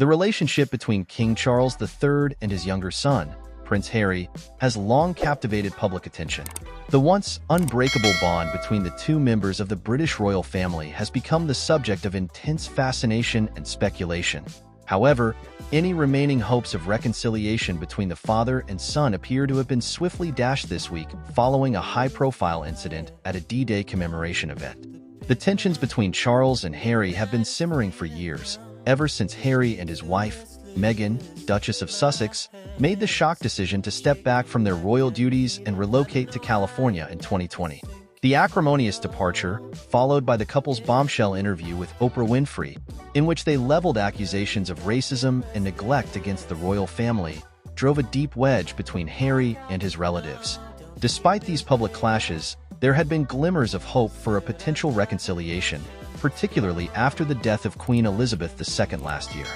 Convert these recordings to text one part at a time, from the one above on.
The relationship between King Charles III and his younger son, Prince Harry, has long captivated public attention. The once unbreakable bond between the two members of the British royal family has become the subject of intense fascination and speculation. However, any remaining hopes of reconciliation between the father and son appear to have been swiftly dashed this week following a high-profile incident at a D-Day commemoration event. The tensions between Charles and Harry have been simmering for years, ever since Harry and his wife, Meghan, Duchess of Sussex, made the shock decision to step back from their royal duties and relocate to California in 2020. The acrimonious departure, followed by the couple's bombshell interview with Oprah Winfrey, in which they leveled accusations of racism and neglect against the royal family, drove a deep wedge between Harry and his relatives. Despite these public clashes, there had been glimmers of hope for a potential reconciliation, particularly after the death of Queen Elizabeth II last year.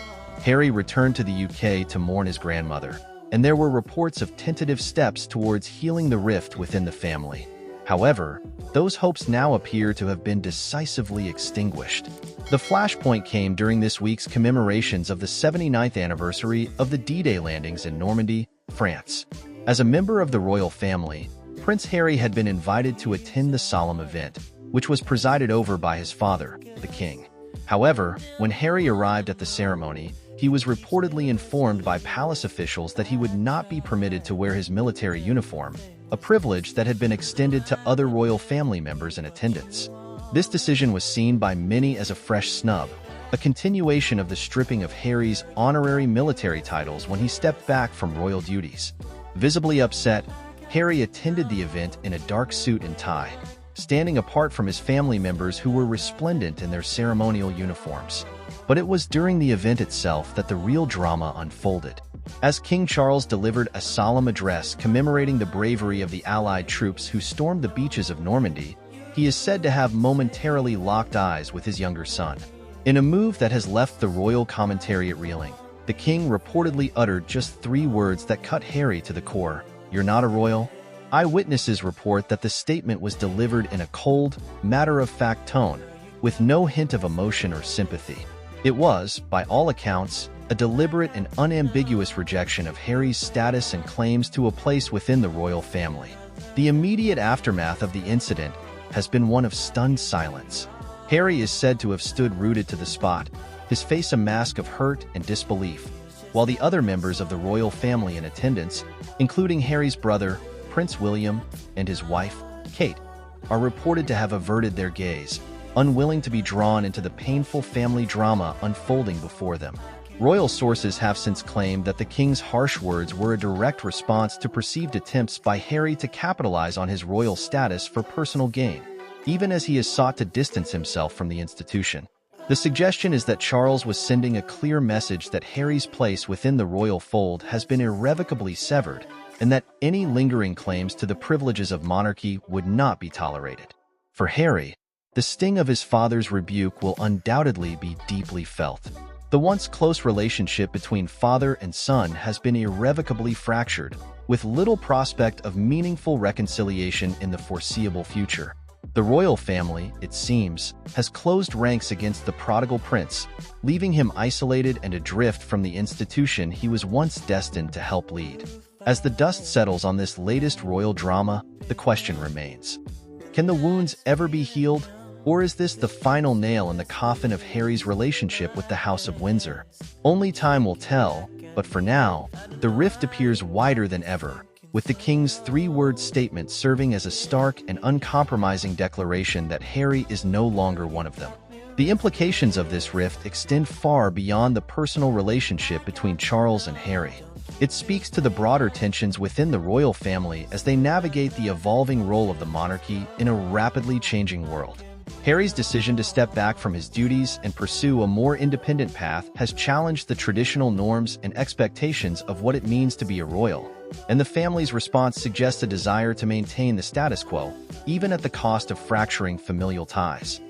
Harry returned to the UK to mourn his grandmother, and there were reports of tentative steps towards healing the rift within the family. However, those hopes now appear to have been decisively extinguished. The flashpoint came during this week's commemorations of the 79th anniversary of the D-Day landings in Normandy, France. As a member of the royal family, Prince Harry had been invited to attend the solemn event, which was presided over by his father, the king. However, when Harry arrived at the ceremony, he was reportedly informed by palace officials that he would not be permitted to wear his military uniform, a privilege that had been extended to other royal family members in attendance. This decision was seen by many as a fresh snub, a continuation of the stripping of Harry's honorary military titles when he stepped back from royal duties. Visibly upset, Harry attended the event in a dark suit and tie, standing apart from his family members who were resplendent in their ceremonial uniforms. But it was during the event itself that the real drama unfolded. As King Charles delivered a solemn address commemorating the bravery of the Allied troops who stormed the beaches of Normandy, he is said to have momentarily locked eyes with his younger son. In a move that has left the royal commentariat reeling, the king reportedly uttered just 3 words that cut Harry to the core: "You're not a royal?" Eyewitnesses report that the statement was delivered in a cold, matter-of-fact tone, with no hint of emotion or sympathy. It was, by all accounts, a deliberate and unambiguous rejection of Harry's status and claims to a place within the royal family. The immediate aftermath of the incident has been one of stunned silence. Harry is said to have stood rooted to the spot, his face a mask of hurt and disbelief, while the other members of the royal family in attendance, including Harry's brother, Prince William, and his wife, Kate, are reported to have averted their gaze, unwilling to be drawn into the painful family drama unfolding before them. Royal sources have since claimed that the king's harsh words were a direct response to perceived attempts by Harry to capitalize on his royal status for personal gain, even as he has sought to distance himself from the institution. The suggestion is that Charles was sending a clear message that Harry's place within the royal fold has been irrevocably severed, and that any lingering claims to the privileges of monarchy would not be tolerated. For Harry, the sting of his father's rebuke will undoubtedly be deeply felt. The once close relationship between father and son has been irrevocably fractured, with little prospect of meaningful reconciliation in the foreseeable future. The royal family, it seems, has closed ranks against the prodigal prince, leaving him isolated and adrift from the institution he was once destined to help lead. As the dust settles on this latest royal drama, the question remains: can the wounds ever be healed? Or is this the final nail in the coffin of Harry's relationship with the House of Windsor? Only time will tell, but for now, the rift appears wider than ever, with the king's 3-word statement serving as a stark and uncompromising declaration that Harry is no longer one of them. The implications of this rift extend far beyond the personal relationship between Charles and Harry. It speaks to the broader tensions within the royal family as they navigate the evolving role of the monarchy in a rapidly changing world. Harry's decision to step back from his duties and pursue a more independent path has challenged the traditional norms and expectations of what it means to be a royal, and the family's response suggests a desire to maintain the status quo, even at the cost of fracturing familial ties.